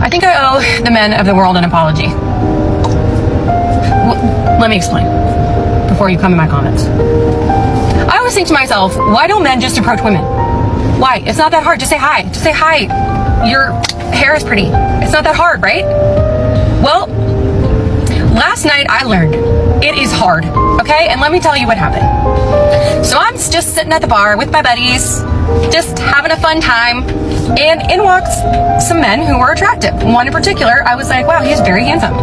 I think I owe the men of the world an apology. Let me explain before you come in my comments. I always think to myself, why don't men just approach women? Why? It's not that hard. Just say hi. Just say hi. Your hair is pretty. It's not that hard, right? Well, last night I learned it is hard, okay? And let me tell you what happened. So I'm just sitting at the bar with my buddies, just having a fun time, and in walks some men who were attractive. One in particular, I was like, wow, he's very handsome.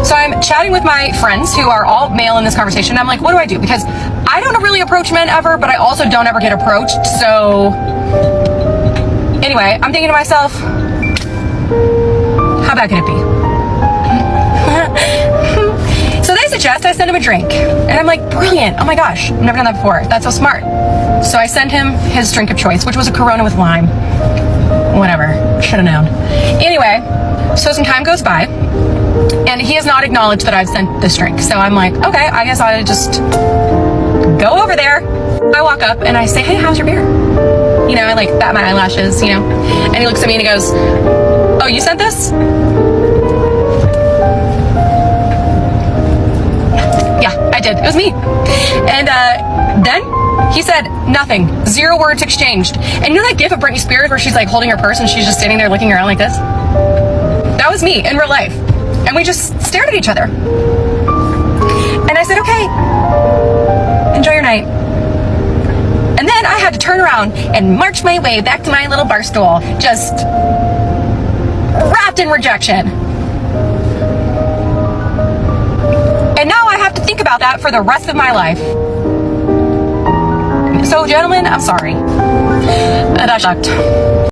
So I'm chatting with my friends who are all male in this conversation. I'm like, what do I do? Because I don't really approach men ever, but I also don't ever get approached. So anyway, I'm thinking to myself, how bad could it be? So they suggest I send him a drink. And I'm like, brilliant. Oh my gosh, I've never done that before. That's so smart. So I send him his drink of choice, which was a Corona with lime. Whatever, should have known. Anyway, so some time goes by, and he has not acknowledged that I've sent this drink. So I'm like, okay, I guess I'll just go over there. I walk up and I say, hey, how's your beer? You know, I like bat my eyelashes, you know. And he looks at me and he goes, oh, you sent this? Yeah, I did. It was me. And then he said nothing. 0 words exchanged. And you know that gif of Britney Spears where she's like holding her purse and she's just standing there looking around like this? That was me in real life. And we just stared at each other. And I said, okay, enjoy your night. And then I had to turn around and march my way back to my little bar stool, just wrapped in rejection. And now I have to think about that for the rest of my life. So, gentlemen, I'm sorry. That sucked.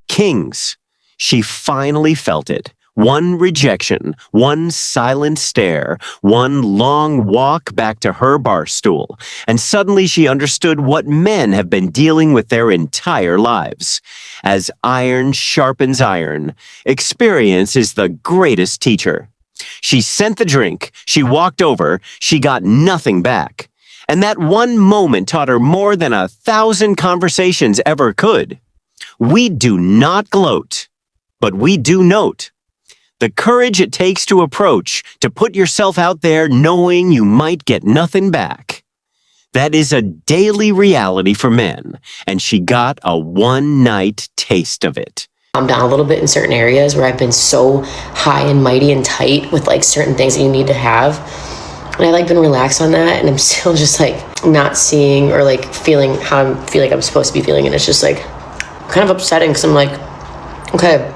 Kings. She finally felt it. One rejection, one silent stare, one long walk back to her bar stool, and suddenly she understood what men have been dealing with their entire lives. As iron sharpens iron, experience is the greatest teacher. She sent the drink, she walked over, she got nothing back. And that one moment taught her more than 1,000 conversations ever could. We do not gloat, but we do note. The courage it takes to approach, to put yourself out there knowing you might get nothing back. That is a daily reality for men, and she got a one-night taste of it. I'm down a little bit in certain areas where I've been so high and mighty and tight with like certain things that you need to have. And I like been relaxed on that, and I'm still just like not seeing or like feeling how I feel like I'm supposed to be feeling. And it's just like kind of upsetting because I'm like, okay,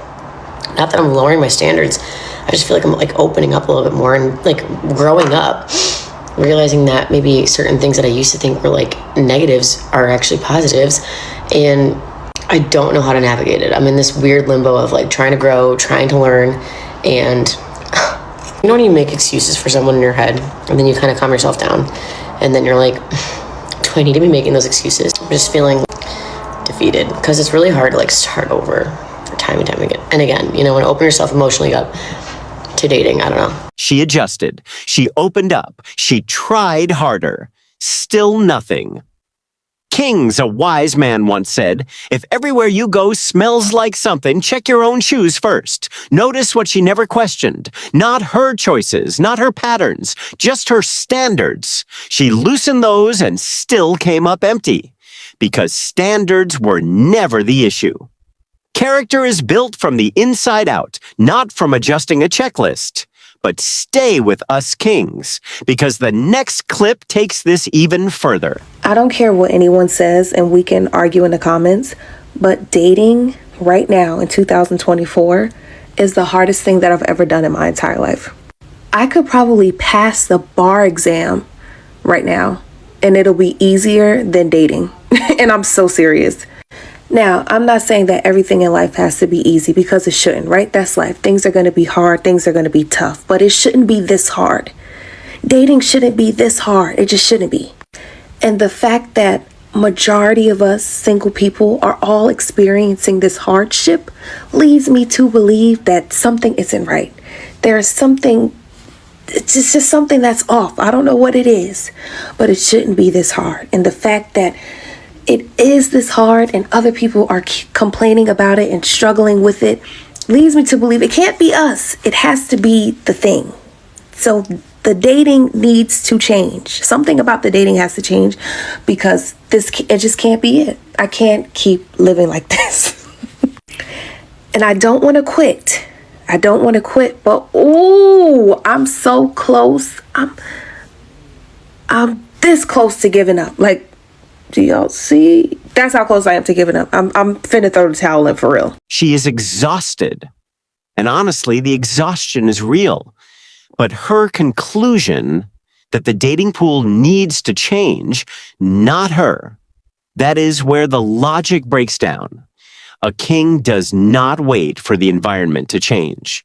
not that I'm lowering my standards. I just feel like I'm like opening up a little bit more and like growing up, realizing that maybe certain things that I used to think were like negatives are actually positives. And I don't know how to navigate it. I'm in this weird limbo of like trying to grow, trying to learn, and you know when you make excuses for someone in your head and then you kind of calm yourself down and then you're like, do I need to be making those excuses? I'm just feeling defeated because it's really hard to like start over time and time again. And again, you know, and open yourself emotionally up to dating. I don't know. She adjusted. She opened up. She tried harder. Still nothing. Kings, a wise man once said, if everywhere you go smells like something, check your own shoes first. Notice what she never questioned. Not her choices, not her patterns, just her standards. She loosened those and still came up empty. Because standards were never the issue. Character is built from the inside out, not from adjusting a checklist. But stay with us kings, because the next clip takes this even further. I don't care what anyone says, and we can argue in the comments, but dating right now in 2024 is the hardest thing that I've ever done in my entire life. I could probably pass the bar exam right now, and it'll be easier than dating. And I'm so serious. Now, I'm not saying that everything in life has to be easy, because it shouldn't, right? That's life. Things are going to be hard. Things are going to be tough, but it shouldn't be this hard. Dating shouldn't be this hard. It just shouldn't be. And the fact that majority of us single people are all experiencing this hardship leads me to believe that something isn't right. There's something, it's just something that's off. I don't know what it is, but it shouldn't be this hard. And the fact that it is this hard and other people are complaining about it and struggling with it leads me to believe it can't be us. It has to be the thing. So the dating needs to change. Something about the dating has to change because it just can't be it. I can't keep living like this. And I don't want to quit. But ooh, I'm so close. I'm this close to giving up. Like, do y'all see? That's how close I am to giving up. I'm finna throw the towel in for real. She is exhausted. And honestly, the exhaustion is real. But her conclusion that the dating pool needs to change, not her. That is where the logic breaks down. A king does not wait for the environment to change.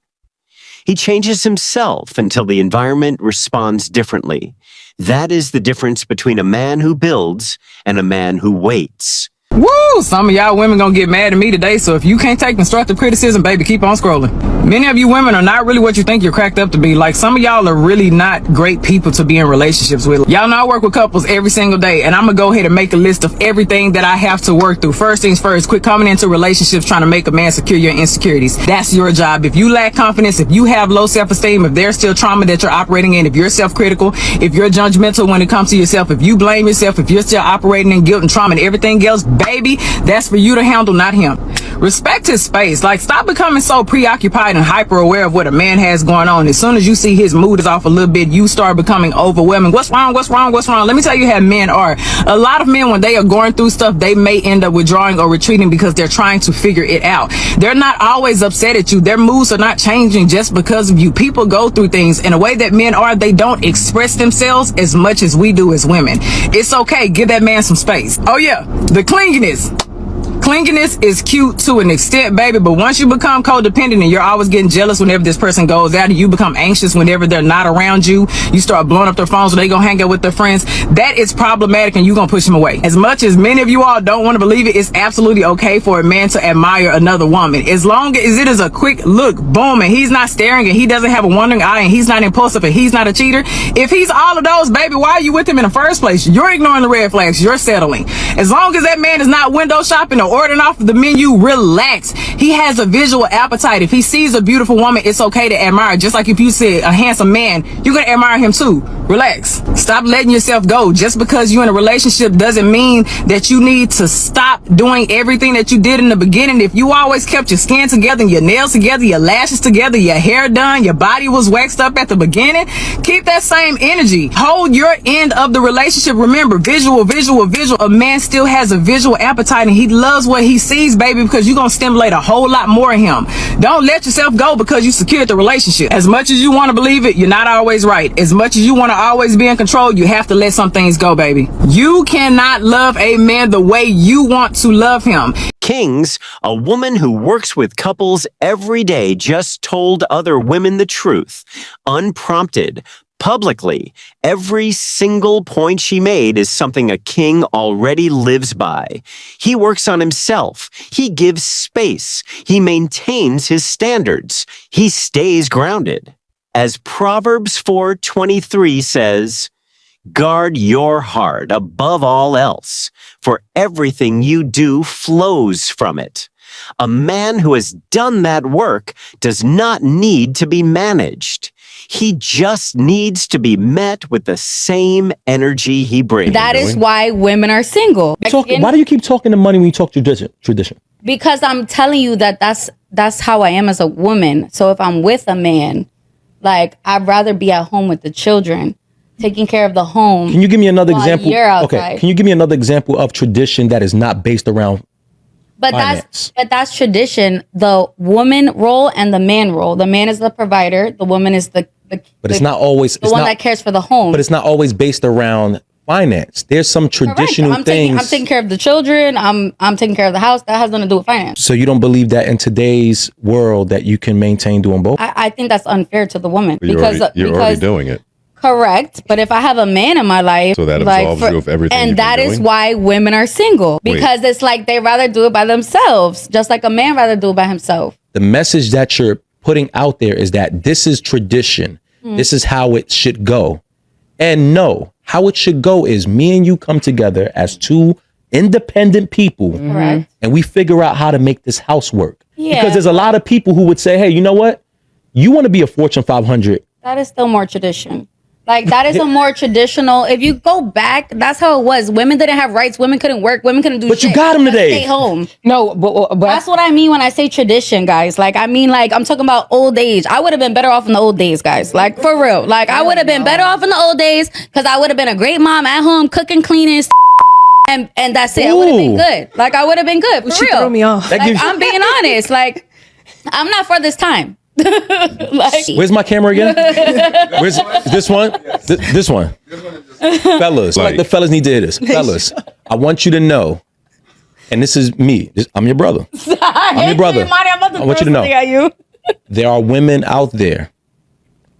He changes himself until the environment responds differently. That is the difference between a man who builds and a man who waits. Woo! Some of y'all women gonna get mad at me today, so if you can't take constructive criticism, baby, keep on scrolling. Many of you women are not really what you think you're cracked up to be. Like, some of y'all are really not great people to be in relationships with. Y'all know I work with couples every single day, and I'm gonna go ahead and make a list of everything that I have to work through. First things first, quit coming into relationships trying to make a man secure your insecurities. That's your job. If you lack confidence, if you have low self-esteem, if there's still trauma that you're operating in, if you're self-critical, if you're judgmental when it comes to yourself, if you blame yourself, if you're still operating in guilt and trauma and everything else, baby, that's for you to handle, not him. Respect his space. Like, stop becoming so preoccupied and hyper aware of what a man has going on. As soon as you see his mood is off a little bit, you start becoming overwhelming. What's wrong? Let me tell you how men are. A lot of men, when they are going through stuff, they may end up withdrawing or retreating because they're trying to figure it out. They're not always upset at you. Their moods are not changing just because of you. People go through things in a way that men are. They don't express themselves as much as we do as women. It's okay. Give that man some space. Oh yeah, the clinginess. Clinginess is cute to an extent, baby, but once you become codependent and you're always getting jealous whenever this person goes out and you become anxious whenever they're not around you, you start blowing up their phones or they go hang out with their friends, that is problematic and you're gonna push them away. As much as many of you all don't want to believe it, it's absolutely okay for a man to admire another woman. As long as it is a quick look, boom, and he's not staring and he doesn't have a wandering eye and he's not impulsive and he's not a cheater. If he's all of those, baby, why are you with him in the first place? You're ignoring the red flags. You're settling. As long as that man is not window shopping or ordering off the menu, relax. He has a visual appetite. If he sees a beautiful woman, it's okay to admire. Just like if you see a handsome man, you're gonna admire him too. Relax. Stop letting yourself go. Just because you're in a relationship doesn't mean that you need to stop doing everything that you did in the beginning. If you always kept your skin together, your nails together, your lashes together, your hair done, your body was waxed up at the beginning, keep that same energy. Hold your end of the relationship. Remember, visual. A man still has a visual appetite and he loves what he sees, baby, because you're gonna stimulate a whole lot more in him. Don't let yourself go because you secured the relationship. As much as you want to believe it, you're not always right. As much as you want to always be in control, you have to let some things go, baby. You cannot love a man the way you want to love him. Kings, a woman who works with couples every day, just told other women the truth, unprompted, publicly. Every single point she made is something a king already lives by. He works on himself. He gives space. He maintains his standards. He stays grounded. As Proverbs 4:23 says, guard your heart above all else, for everything you do flows from it. A man who has done that work does not need to be managed. He just needs to be met with the same energy he brings. That is why women are single. Why do you keep talking to money when you talk tradition? Because I'm telling you that's how I am as a woman. So if I'm with a man, like, I'd rather be at home with the children, taking care of the home. Can you give me another example? You're outside. Okay. Can you give me another example of tradition that is not based around finance? That's tradition. The woman role and the man role. The man is the provider. The woman is the it's not always the one that cares for the home. But it's not always based around finance. There's some traditional things. I'm taking care of the children. I'm taking care of the house. That has nothing to do with finance. So you don't believe that in today's world that you can maintain doing both? I think that's unfair to the woman You're already doing it. Correct. But if I have a man in my life, so that absolves you of everything. And that is why women are single, because it's like they rather do it by themselves, just like a man rather do it by himself. The message that you're putting out there is that this is tradition. This is how it should go. And no, how it should go is me and you come together as two independent people, Correct. and we figure out how to make this house work. Yeah. Because there's a lot of people who would say, hey, you know what? You want to be a Fortune 500. That is still more tradition. Like, that is a more traditional. If you go back, that's how it was. Women didn't have rights. Women couldn't work. Women couldn't do shit. But you got them today. Stay home. No, but That's what I mean when I say tradition, guys. Like, I mean, like, I'm talking about old age. I would have been better off in the old days, guys. Like, for real. Like, I would have been better off in the old days because I would have been a great mom at home, cooking, cleaning, and that's it. I would have been good. Like, I would have been good, for She real. threw me off. Like, I'm being honest. Like, I'm not for this time. Like, Where's my camera again? Where's this one? This one. Fellas, like the fellas need to hear this. Fellas, I want you to know, and this is me. I'm your brother. I'm your brother. I want you to know. There are women out there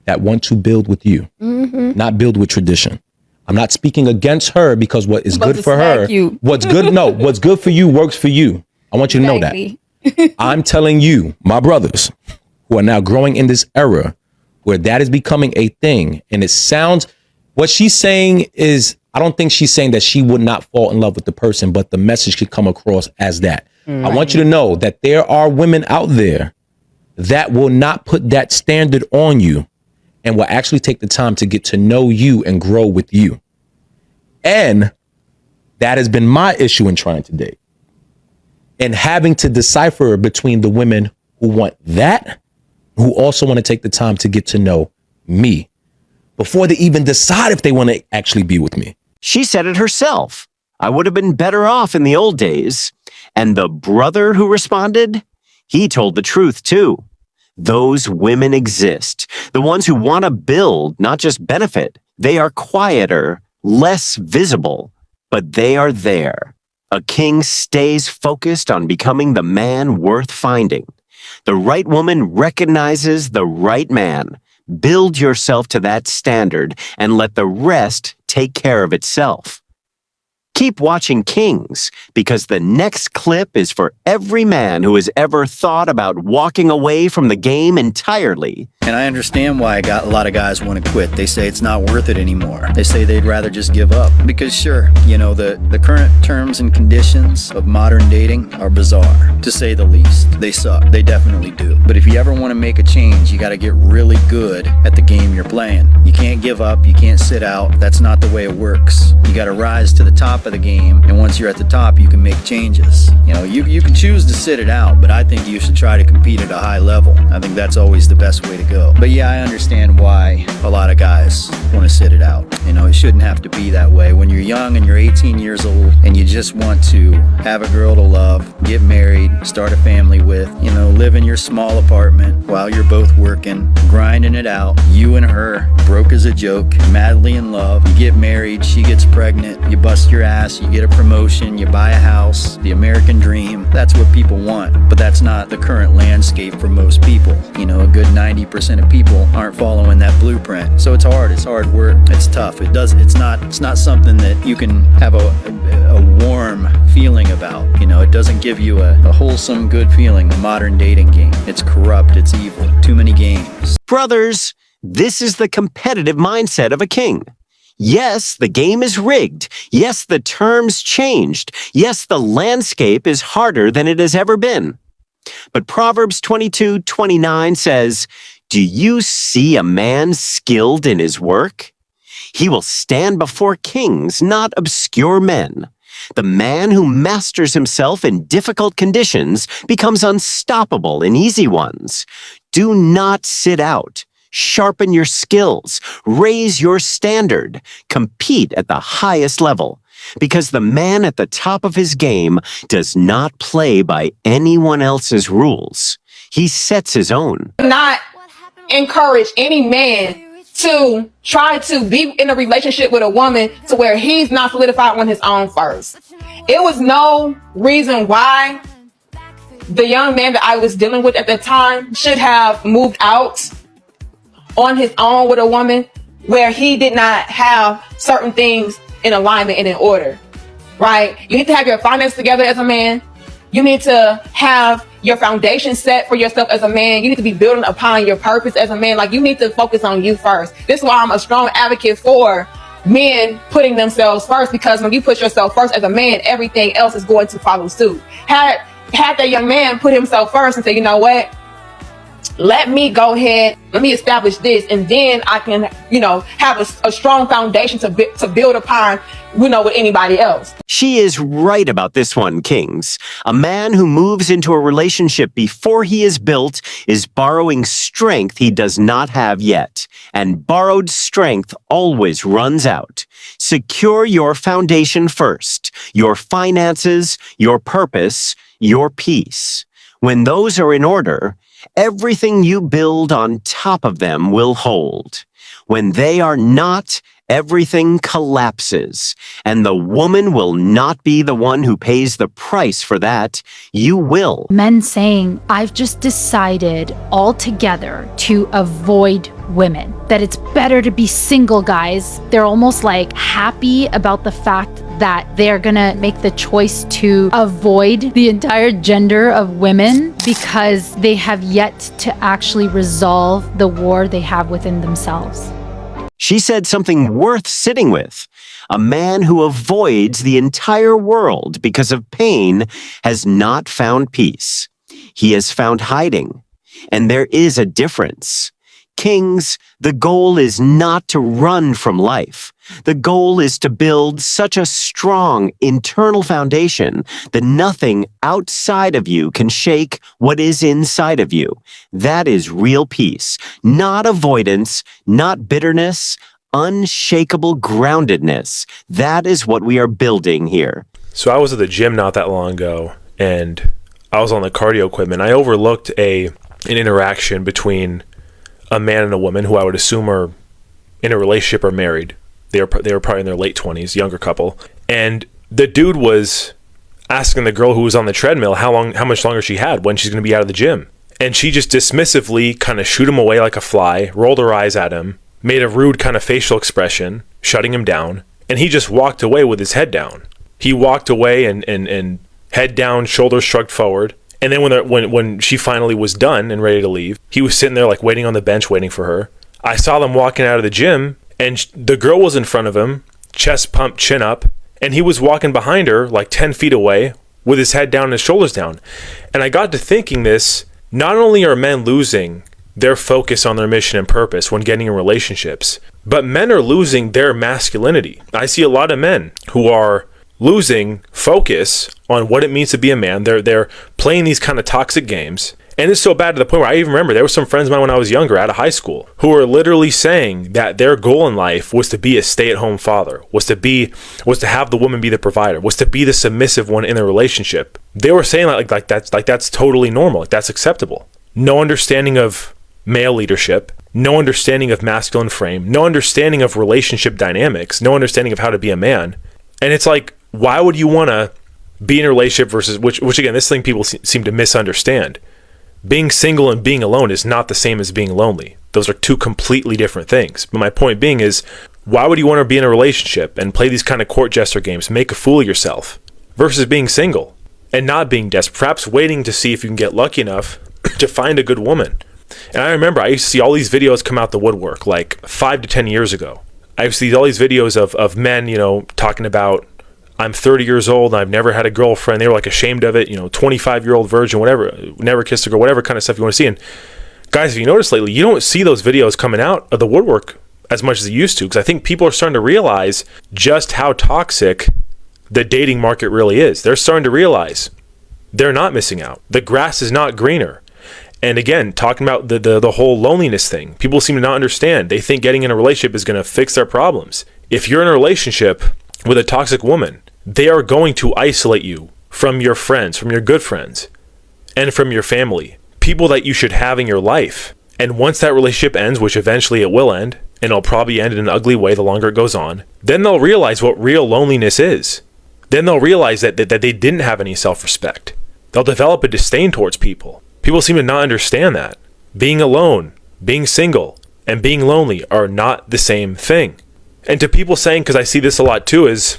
that want to build with you, not build with tradition. I'm not speaking against her because what is good for her, what's good for you works for you. I want you to know that. I'm telling you, my brothers, who are now growing in this era where that is becoming a thing. And it sounds, what she's saying is, I don't think she's saying that she would not fall in love with the person, but the message could come across as that. I want you to know that there are women out there that will not put that standard on you and will actually take the time to get to know you and grow with you. And that has been my issue in trying to date. And having to decipher between the women who want that, who also want to take the time to get to know me before they even decide if they want to actually be with me. She said it herself. I would have been better off in the old days. And the brother who responded, he told the truth too. Those women exist. The ones who want to build, not just benefit. They are quieter, less visible, but they are there. A king stays focused on becoming the man worth finding. The right woman recognizes the right man. Build yourself to that standard and let the rest take care of itself. Keep watching Kings, because the next clip is for every man who has ever thought about walking away from the game entirely. And I understand why a lot of guys want to quit. They say it's not worth it anymore. They say they'd rather just give up. Because sure, you know, the current terms and conditions of modern dating are bizarre, to say the least. They suck. They definitely do. But if you ever want to make a change, you got to get really good at the game you're playing. You can't give up. You can't sit out. That's not the way it works. You got to rise to the top of the game. And once you're at the top, you can make changes. You know, you can choose to sit it out, but I think you should try to compete at a high level. I think that's always the best way to go. But yeah, I understand why a lot of guys want to sit it out. You know, it shouldn't have to be that way. When you're young and you're 18 years old and you just want to have a girl to love, get married, start a family with, you know, live in your small apartment while you're both working, grinding it out, you and her, broke as a joke, madly in love, you get married, she gets pregnant, you bust your ass, you get a promotion, you buy a house, the American dream. That's what people want, but that's not the current landscape for most people. You know, a good 90% of people aren't following that blueprint. So it's hard work, it's tough. It's not something that you can have a warm feeling about. You know, it doesn't give you a wholesome, good feeling. The modern dating game, it's corrupt, it's evil, too many games. Brothers, this is the competitive mindset of a king. Yes, the game is rigged. Yes, the terms changed. Yes, the landscape is harder than it has ever been. But Proverbs 22:29 says, "Do you see a man skilled in his work? He will stand before kings, not obscure men. The man who masters himself in difficult conditions becomes unstoppable in easy ones. Do not sit out. Sharpen your skills. Raise your standard. Compete at the highest level. Because the man at the top of his game does not play by anyone else's rules. He sets his own." Not encourage any man to try to be in a relationship with a woman to where he's not solidified on his own first. It was no reason why the young man that I was dealing with at the time should have moved out on his own with a woman where he did not have certain things in alignment and in order, right? You need to have your finances together as a man. You need to have your foundation set for yourself as a man. You need to be building upon your purpose as a man. Like, you need to focus on you first. This is why I'm a strong advocate for men putting themselves first, because when you put yourself first as a man, everything else is going to follow suit. Had had that young man put himself first and say, you know what? Let me go ahead, let me establish this, and then I can, have a strong foundation to build upon, with anybody else. She is right about this one, Kings. A man who moves into a relationship before he is built is borrowing strength he does not have yet. And borrowed strength always runs out. Secure your foundation first. Your finances, your purpose, your peace. When those are in order, everything you build on top of them will hold. When they are not, everything collapses, and the woman will not be the one who pays the price for that. You will. Men saying, I've just decided altogether to avoid women, that it's better to be single, guys. They're almost like happy about the fact that they're gonna make the choice to avoid the entire gender of women because they have yet to actually resolve the war they have within themselves. She said something worth sitting with. A man who avoids the entire world because of pain has not found peace. He has found hiding. And there is a difference. Kings, the goal is not to run from life. The goal is to build such a strong internal foundation that nothing outside of you can shake what is inside of you. That is real peace, not avoidance, not bitterness, unshakable groundedness. That is what we are building here. So I was at the gym not that long ago, and I was on the cardio equipment. I overlooked an interaction between a man and a woman who I would assume are in a relationship or married. They were probably in their late 20s, younger couple. And the dude was asking the girl who was on the treadmill how much longer she had, when she's going to be out of the gym. And she just dismissively kind of shooed him away like a fly, rolled her eyes at him, made a rude kind of facial expression, shutting him down. And he just walked away with his head down. He walked away and head down, shoulders shrugged forward. And then when she finally was done and ready to leave, he was sitting there like waiting on the bench, waiting for her. I saw them walking out of the gym, and the girl was in front of him, chest pumped, chin up, and he was walking behind her like 10 feet away with his head down and his shoulders down. And I got to thinking this, not only are men losing their focus on their mission and purpose when getting in relationships, but men are losing their masculinity. I see a lot of men who are losing focus on what it means to be a man. They're playing these kind of toxic games. And it's so bad to the point where I even remember there were some friends of mine when I was younger out of high school who were literally saying that their goal in life was to be a stay-at-home father, was to have the woman be the provider, was to be the submissive one in the relationship. They were saying like that's totally normal, like that's acceptable. No understanding of male leadership, no understanding of masculine frame, no understanding of relationship dynamics, no understanding of how to be a man. And it's like, why would you want to be in a relationship versus, which again, this thing people seem to misunderstand. Being single and being alone is not the same as being lonely. Those are two completely different things. But my point being is, why would you want to be in a relationship and play these kind of court jester games, make a fool of yourself, versus being single and not being desperate, perhaps waiting to see if you can get lucky enough to find a good woman. And I remember I used to see all these videos come out the woodwork like 5 to 10 years ago. I used to see all these videos of men, talking about, I'm 30 years old and I've never had a girlfriend. They were like ashamed of it, 25-year-old virgin, whatever, never kissed a girl, whatever kind of stuff you want to see. And guys, if you notice lately, you don't see those videos coming out of the woodwork as much as they used to, because I think people are starting to realize just how toxic the dating market really is. They're starting to realize they're not missing out. The grass is not greener. And again, talking about the whole loneliness thing, people seem to not understand. They think getting in a relationship is going to fix their problems. If you're in a relationship with a toxic woman, they are going to isolate you from your friends, from your good friends, and from your family, people that you should have in your life. And once that relationship ends, which eventually it will end, and it'll probably end in an ugly way the longer it goes on, then they'll realize what real loneliness is. Then they'll realize that they didn't have any self-respect. They'll develop a disdain towards people. People seem to not understand that. Being alone, being single, and being lonely are not the same thing. And to people saying, because I see this a lot too, is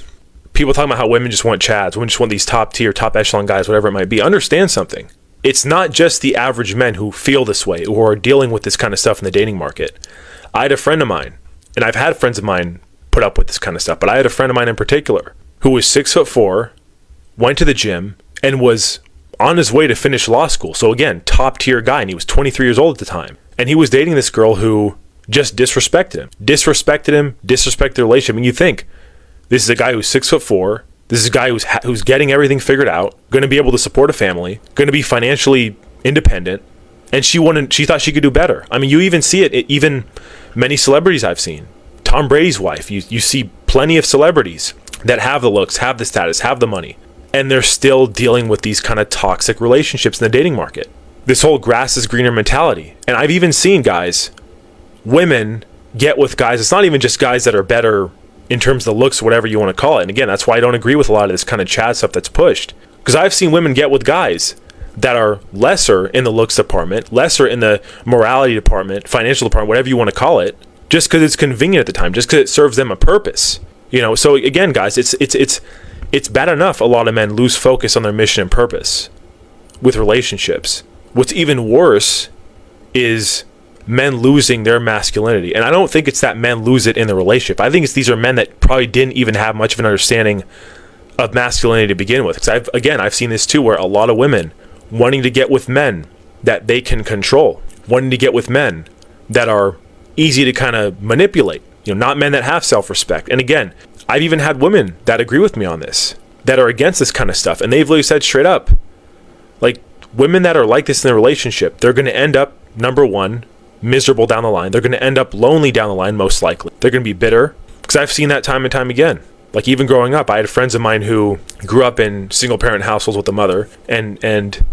people talking about how women just want chads, women just want these top tier, top echelon guys, whatever it might be. Understand something. It's not just the average men who feel this way or are dealing with this kind of stuff in the dating market. I had a friend of mine, and I've had friends of mine put up with this kind of stuff, but I had a friend of mine in particular who was 6'4", went to the gym, and was on his way to finish law school. So again, top tier guy, and he was 23 years old at the time. And he was dating this girl who just disrespected him, disrespected the relationship. And you think, this is a guy who's 6'4". This is a guy who's getting everything figured out, going to be able to support a family, going to be financially independent. And she thought she could do better. I mean, you even see it, even many celebrities I've seen. Tom Brady's wife, you see plenty of celebrities that have the looks, have the status, have the money, and they're still dealing with these kind of toxic relationships in the dating market. This whole grass is greener mentality. And I've even seen guys, women get with guys, it's not even just guys that are better in terms of the looks, whatever you want to call it. And again, that's why I don't agree with a lot of this kind of Chad stuff that's pushed. Because I've seen women get with guys that are lesser in the looks department, lesser in the morality department, financial department, whatever you want to call it, just because it's convenient at the time, just because it serves them a purpose. You know, so again, guys, it's bad enough a lot of men lose focus on their mission and purpose with relationships. What's even worse is men losing their masculinity. And I don't think it's that men lose it in the relationship. I think these are men that probably didn't even have much of an understanding of masculinity to begin with. Because I've seen this too, where a lot of women wanting to get with men that they can control, wanting to get with men that are easy to kind of manipulate, you know, not men that have self-respect. And again, I've even had women that agree with me on this, that are against this kind of stuff. And they've literally said straight up, like, women that are like this in a relationship, they're going to end up, number one, miserable down the line. They're going to end up lonely down the line, most likely. They're going to be bitter, because I've seen that time and time again. Like, even growing up, I had friends of mine who grew up in single-parent households with a mother, and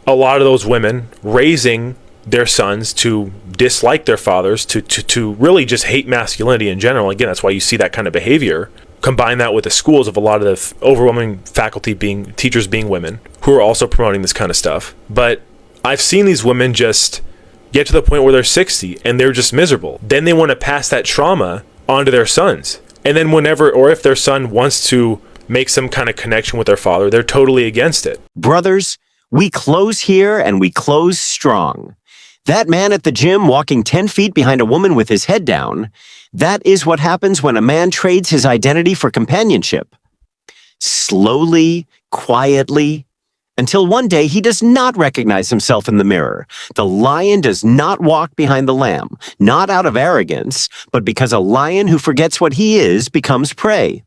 a lot of those women raising their sons to dislike their fathers, to really just hate masculinity in general. Again, that's why you see that kind of behavior. Combine that with the schools of a lot of the overwhelming faculty teachers being women, who are also promoting this kind of stuff. But I've seen these women just get to the point where they're 60 and they're just miserable. Then they want to pass that trauma onto their sons. And then whenever, or if their son wants to make some kind of connection with their father, they're totally against it. Brothers, we close here and we close strong. That man at the gym walking 10 feet behind a woman with his head down, that is what happens when a man trades his identity for companionship. Slowly, quietly, until one day he does not recognize himself in the mirror. The lion does not walk behind the lamb, not out of arrogance, but because a lion who forgets what he is becomes prey.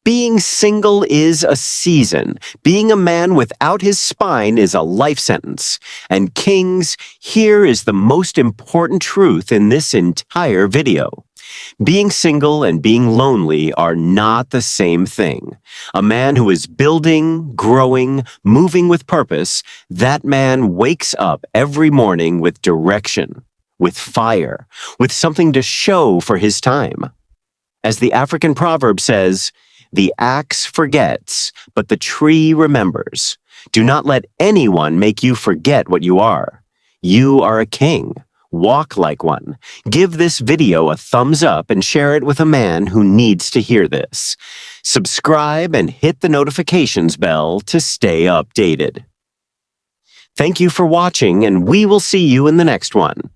Being single is a season. Being a man without his spine is a life sentence. And kings, here is the most important truth in this entire video. Being single and being lonely are not the same thing. A man who is building, growing, moving with purpose, that man wakes up every morning with direction, with fire, with something to show for his time. As the African proverb says, the axe forgets, but the tree remembers. Do not let anyone make you forget what you are. You are a king. Walk like one. Give this video a thumbs up and share it with a man who needs to hear this. Subscribe and hit the notifications bell to stay updated. Thank you for watching, and we will see you in the next one.